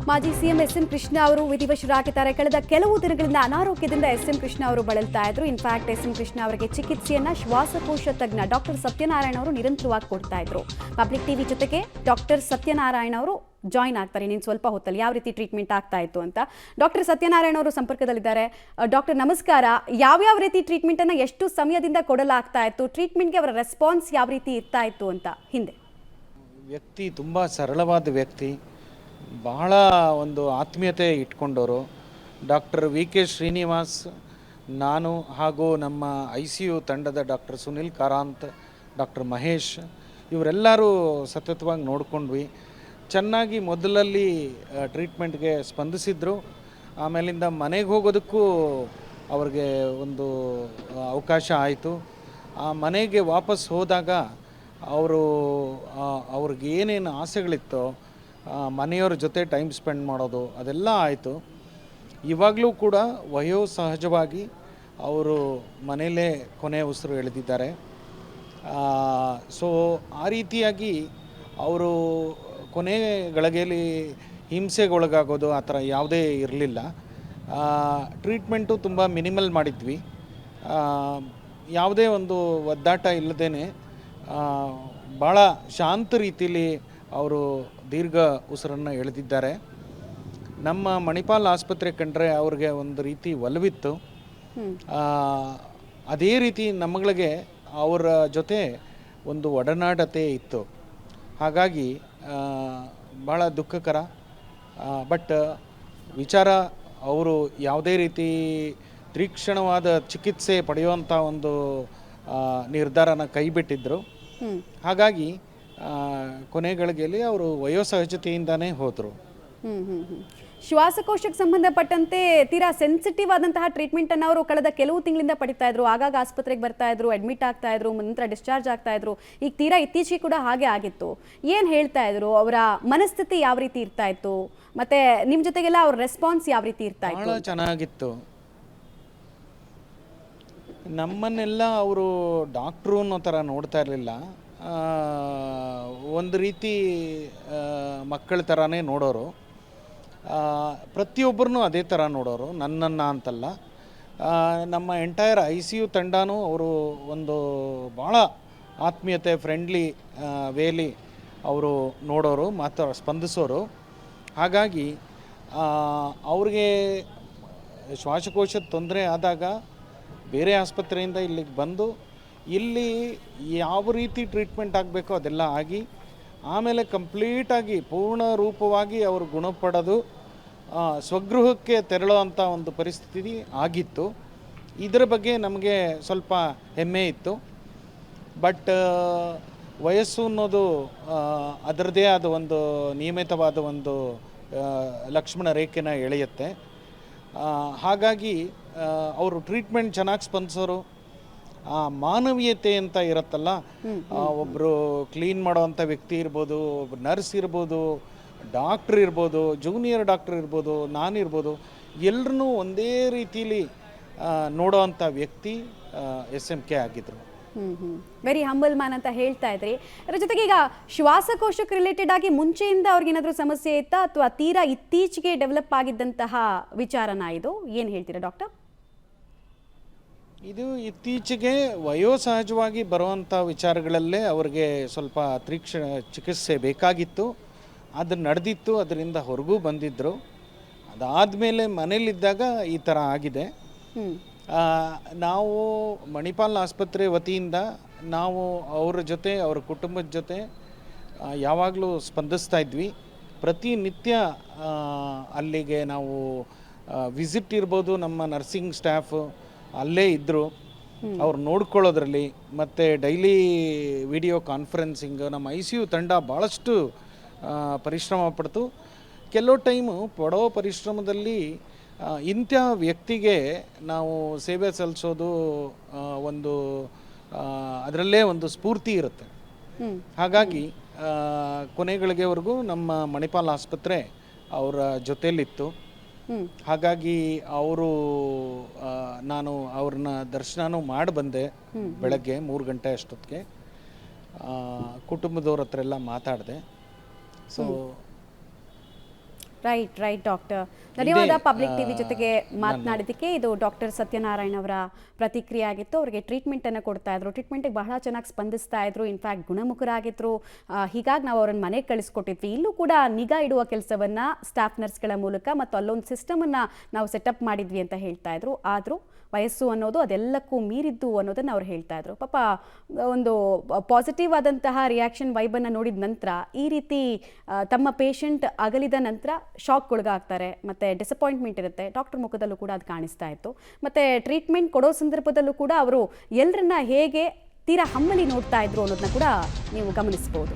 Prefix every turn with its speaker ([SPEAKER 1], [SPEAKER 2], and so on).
[SPEAKER 1] ಮಾಜಿ CM S M Krishna ಅವರು ವಿಧಿವಶರಾಗಿದ್ದಾರೆ. ಕಳೆದ ಕೆಲವು ದಿನಗಳಿಂದ ಅನಾರೋಗ್ಯದಿಂದ ಎಸ್ ಎಂ ಕೃಷ್ಣ ಅವರು ಬಳಲ್ತಾ ಇದ್ರು. ಇನ್ಫ್ಯಾಕ್ಟ್ ಎಸ್ ಎಂ ಕೃಷ್ಣ ಅವರಿಗೆ ಚಿಕಿತ್ಸೆಯನ್ನ ಶ್ವಾಸಕೋಶ ತಜ್ಞ ಡಾಕ್ಟರ್ ಸತ್ಯನಾರಾಯಣ ಅವರು ನಿರಂತರವಾಗಿ ಕೊಡ್ತಾ ಇದ್ರು. ಪಬ್ಲಿಕ್ ಟಿವಿ ಜೊತೆಗೆ ಡಾಕ್ಟರ್ ಸತ್ಯನಾರಾಯಣ ಅವರು ಜಾಯಿನ್ ಆಗ್ತಾರೆ ನೀನು ಸ್ವಲ್ಪ ಹೊತ್ತಲ್ಲಿ ಯಾವ ರೀತಿ ಟ್ರೀಟ್ಮೆಂಟ್ ಆಗ್ತಾ ಇತ್ತು ಅಂತ. ಡಾಕ್ಟರ್ ಸತ್ಯನಾರಾಯಣ ಅವರು ಸಂಪರ್ಕದಲ್ಲಿದ್ದಾರೆ. ಡಾಕ್ಟರ್ ನಮಸ್ಕಾರ. ಯಾವ್ಯಾವ ರೀತಿ ಟ್ರೀಟ್ಮೆಂಟ್ ಅನ್ನ ಎಷ್ಟು ಸಮಯದಿಂದ ಕೊಡಲಾಗ್ತಾ ಇತ್ತು, ಟ್ರೀಟ್ಮೆಂಟ್ಗೆ ಅವರ ರೆಸ್ಪಾನ್ಸ್ ಯಾವ ರೀತಿ ಇರ್ತಾ ಇತ್ತು ಅಂತ? ಹಿಂದೆ
[SPEAKER 2] ವ್ಯಕ್ತಿ ತುಂಬ ಸರಳವಾದ ವ್ಯಕ್ತಿ, ಬಹಳ ಒಂದು ಆತ್ಮೀಯತೆ ಇಟ್ಕೊಂಡವರು. ಡಾಕ್ಟರ್ ವಿ ಕೆ ಶ್ರೀನಿವಾಸ್, ನಾನು ಹಾಗೂ ನಮ್ಮ ICU ತಂಡದ ಡಾಕ್ಟರ್ ಸುನಿಲ್ ಕಾರಂತ್, ಡಾಕ್ಟರ್ ಮಹೇಶ್ ಇವರೆಲ್ಲರೂ ಸತತವಾಗಿ ನೋಡ್ಕೊಂಡ್ವಿ. ಚೆನ್ನಾಗಿ ಮೊದಲಲ್ಲಿ ಟ್ರೀಟ್ಮೆಂಟ್ಗೆ ಸ್ಪಂದಿಸಿದ್ರು. ಆಮೇಲಿಂದ ಮನೆಗೆ ಹೋಗೋದಕ್ಕೂ ಅವ್ರಿಗೆ ಒಂದು ಅವಕಾಶ ಆಯಿತು. ಆ ಮನೆಗೆ ವಾಪಸ್ ಹೋದಾಗ ಅವ್ರಿಗೆ ಏನೇನು ಆಸೆಗಳಿತ್ತೋ ಮನೆಯವ್ರ ಜೊತೆ ಟೈಮ್ ಸ್ಪೆಂಡ್ ಮಾಡೋದು ಅದೆಲ್ಲ ಆಯಿತು. ಇವಾಗಲೂ ಕೂಡ ವಯೋಸಹಜವಾಗಿ ಅವರು ಮನೆಯಲ್ಲೇ ಕೊನೆ ಉಸಿರು ಎಳೆದಿದ್ದಾರೆ. ಸೊ ಆ ರೀತಿಯಾಗಿ ಅವರು ಕೊನೆ ಗಳಿಗೆಯಲ್ಲಿ ಹಿಂಸೆಗೊಳಗಾಗೋದು ಆ ಥರ ಯಾವುದೇ ಇರಲಿಲ್ಲ. ಟ್ರೀಟ್ಮೆಂಟು ತುಂಬ ಮಿನಿಮಲ್ ಮಾಡಿದ್ವಿ. ಯಾವುದೇ ಒಂದು ಒದ್ದಾಟ ಇಲ್ಲದೇ ಭಾಳ ಶಾಂತ ರೀತಿಯಲ್ಲಿ ಅವರು ದೀರ್ಘ ಉಸಿರನ್ನು ಎಳೆದಿದ್ದಾರೆ. ನಮ್ಮ ಮಣಿಪಾಲ್ ಆಸ್ಪತ್ರೆ ಕಂಡ್ರೆ ಅವ್ರಿಗೆ ಒಂದು ರೀತಿ ಒಲವಿತ್ತು. ಅದೇ ರೀತಿ ನಮ್ಮಗಳಿಗೆ ಅವರ ಜೊತೆ ಒಂದು ಒಡನಾಟತೆ ಇತ್ತು. ಹಾಗಾಗಿ ಭಾಳ ದುಃಖಕರ. ಬಟ್ ವಿಚಾರ ಅವರು ಯಾವುದೇ ರೀತಿ ತೀಕ್ಷ್ಣವಾದ ಚಿಕಿತ್ಸೆ ಪಡೆಯುವಂಥ ಒಂದು ನಿರ್ಧಾರನ ಕೈಬಿಟ್ಟಿದ್ದರು. ಹಾಗಾಗಿ ಕೊನೆಗಳಿಗೆಯಲ್ಲಿ ಅವರು ವಯೋಸಹಜತೆಯಿಂದನೇ ಹೋದರು.
[SPEAKER 1] ಶ್ವಾಸಕೋಶಕ್ಕೆ ಸಂಬಂಧಪಟ್ಟಂತೆ ತೀರಾ ಸೆನ್ಸಿಟಿವ್ ಆದಂತಹ ಟ್ರೀಟ್ಮೆಂಟ್ ಅನ್ನು ಅವರು ಕಳೆದ ಕೆಲವು ತಿಂಗಳಿಂದ ಪಡಿತಾ ಇದ್ರು. ಆಗಾಗ ಆಸ್ಪತ್ರೆಗೆ ಬರ್ತಾ ಇದ್ರು, ಅಡ್ಮಿಟ್ ಆಗ್ತಾ ಇದ್ರು, ನಂತರ ಡಿಸ್ಚಾರ್ಜ್ ಆಗ್ತಾ ಇದ್ರು. ಈಗ ತೀರಾ ಇತ್ತೀಚೆಗೆ ಕೂಡ ಹಾಗೆ ಆಗಿತ್ತು. ಏನು ಹೇಳ್ತಾ ಇದ್ರು? ಅವರ ಮನಸ್ಥಿತಿ ಯಾವ ರೀತಿ ಇರ್ತಾ ಇತ್ತು? ಮತ್ತೆ ನಿಮ್ಮ ಜೊತೆಗೆಲ್ಲ ಅವ್ರ ರೆಸ್ಪಾನ್ಸ್ ಯಾವ ರೀತಿ ಇರ್ತಾ ಇತ್ತು?
[SPEAKER 2] ಭಾಳ ಚೆನ್ನಾಗಿತ್ತು. ನಮ್ಮನ್ನೆಲ್ಲ ಅವರು ಡಾಕ್ಟ್ರು ಅನ್ನೋ ಥರ ನೋಡ್ತಾ ಇರಲಿಲ್ಲ. ಒಂದು ರೀತಿ ಮಕ್ಕಳ ಥರನೇ ನೋಡೋರು. ಪ್ರತಿಯೊಬ್ಬರನ್ನೂ ಅದೇ ಥರ ನೋಡೋರು, ನನ್ನನ್ನು ಅಂತಲ್ಲ. ನಮ್ಮ ಎಂಟೈರ್ ICU ತಂಡನೂ ಅವರು ಒಂದು ಭಾಳ ಆತ್ಮೀಯತೆ, ಫ್ರೆಂಡ್ಲಿ ವೇಲಿ ಅವರು ನೋಡೋರು, ಸ್ಪಂದಿಸೋರು. ಹಾಗಾಗಿ ಅವ್ರಿಗೆ ಶ್ವಾಸಕೋಶದ ತೊಂದರೆ ಆದಾಗ ಬೇರೆ ಆಸ್ಪತ್ರೆಯಿಂದ ಇಲ್ಲಿಗೆ ಬಂದು ಇಲ್ಲಿ ಯಾವ ರೀತಿ ಟ್ರೀಟ್ಮೆಂಟ್ ಆಗಬೇಕೋ ಅದೆಲ್ಲ ಆಗಿ ಆಮೇಲೆ ಕಂಪ್ಲೀಟಾಗಿ ಪೂರ್ಣ ರೂಪವಾಗಿ ಅವರು ಗುಣಪಡೋದು ಸ್ವಗೃಹಕ್ಕೆ ತೆರಳುವಂಥ ಒಂದು ಪರಿಸ್ಥಿತಿ ಆಗಿತ್ತು. ಇದರ ಬಗ್ಗೆ ನಮಗೆ ಸ್ವಲ್ಪ ಹೆಮ್ಮೆ ಇತ್ತು. ಬಟ್ ವಯಸ್ಸು ಅನ್ನೋದು ಅದರದ್ದೇ ಆದ ಒಂದು ನಿಯಮಿತವಾದ ಒಂದು ಲಕ್ಷ್ಮಣ ರೇಖೆನ ಎಳೆಯುತ್ತೆ. ಹಾಗಾಗಿ ಅವರು ಟ್ರೀಟ್ಮೆಂಟ್ ಚೆನ್ನಾಗಿ ಸ್ಪಂದಿಸೋರು. ಮಾನವೀಯತೆ ಅಂತ ಇರುತ್ತಲ್ಲ, ಒಬ್ಬರು ಕ್ಲೀನ್ ಮಾಡೋವಂಥ ವ್ಯಕ್ತಿ ಇರ್ಬೋದು, ಒಬ್ಬ ನರ್ಸ್ ಇರ್ಬೋದು, ಡಾಕ್ಟ್ರ್ ಇರ್ಬೋದು, ಜೂನಿಯರ್ ಡಾಕ್ಟ್ರ್ ಇರ್ಬೋದು, ನಾನಿರ್ಬೋದು, ಎಲ್ಲರೂ ಒಂದೇ ರೀತಿಲಿ ನೋಡೋವಂಥ ವ್ಯಕ್ತಿ SMK ಆಗಿದ್ರು.
[SPEAKER 1] ವೆರಿ ಹಂಬಲ್ ಮ್ಯಾನ್ ಅಂತ ಹೇಳ್ತಾ ಇದ್ರಿ. ಅದರ ಜೊತೆಗೆ ಈಗ ಶ್ವಾಸಕೋಶಕ್ಕೆ ರಿಲೇಟೆಡ್ ಆಗಿ ಮುಂಚೆಯಿಂದ ಅವ್ರಿಗೇನಾದರೂ ಸಮಸ್ಯೆ ಇತ್ತಾ ಅಥವಾ ತೀರಾ ಇತ್ತೀಚೆಗೆ ಡೆವಲಪ್ ಆಗಿದ್ದಂತಹ ವಿಚಾರನ ಇದು? ಏನು ಹೇಳ್ತೀರಾ ಡಾಕ್ಟರ್?
[SPEAKER 2] ಇದು ಇತ್ತೀಚೆಗೆ ವಯೋಸಹಜವಾಗಿ ಬರುವಂಥ ವಿಚಾರಗಳಲ್ಲೇ ಅವ್ರಿಗೆ ಸ್ವಲ್ಪ ಚಿಕಿತ್ಸೆ ಬೇಕಾಗಿತ್ತು. ಅದು ನಡೆದಿತ್ತು, ಅದರಿಂದ ಹೊರಗೂ ಬಂದಿದ್ದರು. ಅದಾದಮೇಲೆ ಮನೇಲಿದ್ದಾಗ ಈ ಥರ ಆಗಿದೆ. ನಾವು ಮಣಿಪಾಲ್ ಆಸ್ಪತ್ರೆ ವತಿಯಿಂದ ನಾವು ಅವರ ಜೊತೆ, ಅವರ ಕುಟುಂಬದ ಜೊತೆ ಯಾವಾಗಲೂ ಸ್ಪಂದಿಸ್ತಾ ಇದ್ವಿ. ಪ್ರತಿನಿತ್ಯ ಅಲ್ಲಿಗೆ ನಾವು ವಿಸಿಟ್ ಇರ್ಬೋದು, ನಮ್ಮ ನರ್ಸಿಂಗ್ ಸ್ಟಾಫು ಅಲ್ಲೇ ಇದ್ದರು, ಅವ್ರು ನೋಡ್ಕೊಳ್ಳೋದ್ರಲ್ಲಿ. ಮತ್ತು ಡೈಲಿ ವಿಡಿಯೋ ಕಾನ್ಫರೆನ್ಸಿಂಗ್ ನಮ್ಮ ICU ತಂಡ ಭಾಳಷ್ಟು ಪರಿಶ್ರಮ ಪಡ್ತು. ಕೆಲವು ಟೈಮು ಪಡೋ ಪರಿಶ್ರಮದಲ್ಲಿ ಇಂಥ ವ್ಯಕ್ತಿಗೆ ನಾವು ಸೇವೆ ಸಲ್ಲಿಸೋದು ಒಂದು ಅದರಲ್ಲೇ ಒಂದು ಸ್ಫೂರ್ತಿ ಇರುತ್ತೆ. ಹಾಗಾಗಿ ಕೊನೆಗಳಿಗೆವರೆಗೂ ನಮ್ಮ ಮಣಿಪಾಲ್ ಆಸ್ಪತ್ರೆ ಅವರ ಜೊತೆಯಲ್ಲಿತ್ತು. ಹಾಗಾಗಿ ನಾನು ಅವ್ರನ್ನ ದರ್ಶನನೂ ಮಾಡಿ ಬಂದೆ ಬೆಳಗ್ಗೆ 3 ಗಂಟೆ ಅಷ್ಟೊತ್ತಿಗೆ. ಕುಟುಂಬದವ್ರ ಹತ್ರ ಎಲ್ಲ ಮಾತಾಡಿದೆ. So
[SPEAKER 1] right doctor. ಧನ್ಯವಾದ ಪಬ್ಲಿಕ್ ಟಿವಿ ಜೊತೆಗೆ ಮಾತನಾಡಿದ್ದಕ್ಕೆ. ಇದು ಡಾಕ್ಟರ್ ಸತ್ಯನಾರಾಯಣ್ ಅವರ ಪ್ರತಿಕ್ರಿಯೆ ಆಗಿತ್ತು. ಅವರಿಗೆ ಟ್ರೀಟ್ಮೆಂಟನ್ನು ಕೊಡ್ತಾ ಇದ್ರು, ಟ್ರೀಟ್ಮೆಂಟಿಗೆ ಬಹಳ ಚೆನ್ನಾಗಿ ಸ್ಪಂದಿಸ್ತಾ ಇದ್ರು, ಇನ್ಫ್ಯಾಕ್ಟ್ ಗುಣಮುಖರಾಗಿದ್ರು. ಹೀಗಾಗಿ ನಾವು ಅವ್ರನ್ನ ಮನೆಗೆ ಕಳಿಸ್ಕೊಟ್ಟಿದ್ವಿ. ಇಲ್ಲೂ ಕೂಡ ನಿಗಾ ಇಡುವ ಕೆಲಸವನ್ನು ಸ್ಟಾಫ್ ನರ್ಸ್ಗಳ ಮೂಲಕ ಮತ್ತು ಅಲ್ಲೊಂದು ಸಿಸ್ಟಮನ್ನು ನಾವು ಸೆಟಪ್ ಮಾಡಿದ್ವಿ ಅಂತ ಹೇಳ್ತಾ ಇದ್ರು. ಆದರೂ ವಯಸ್ಸು ಅನ್ನೋದು ಅದೆಲ್ಲಕ್ಕೂ ಮೀರಿದ್ದು ಅನ್ನೋದನ್ನು ಅವ್ರು ಹೇಳ್ತಾ ಇದ್ರು. ಪಾಪ ಒಂದು ಪಾಸಿಟಿವ್ ಆದಂತಹ ರಿಯಾಕ್ಷನ್ ವೈಬನ್ನು ನೋಡಿದ ನಂತರ ಈ ರೀತಿ ತಮ್ಮ ಪೇಷಂಟ್ ಅಗಲಿದ ನಂತರ ಶಾಕ್ಗೊಳಗಾಗ್ತಾರೆ, ಮತ್ತು ಡಿಸಪಾಯಿಂಟ್ಮೆಂಟ್ ಇರುತ್ತೆ. ಡಾಕ್ಟರ್ ಮುಖದಲ್ಲೂ ಕೂಡ ಅದು ಕಾಣಿಸ್ತಾ ಇತ್ತು. ಮತ್ತು ಟ್ರೀಟ್ಮೆಂಟ್ ಕೊಡೋ ಸಂದರ್ಭದಲ್ಲೂ ಕೂಡ ಅವರು ಎಲ್ಲರನ್ನ ಹೇಗೆ ತೀರಾ ಹಮ್ಮಲಿ ನೋಡ್ತಾ ಇದ್ರು ಅನ್ನೋದನ್ನ ಕೂಡ ನೀವು ಗಮನಿಸ್ಬೋದು.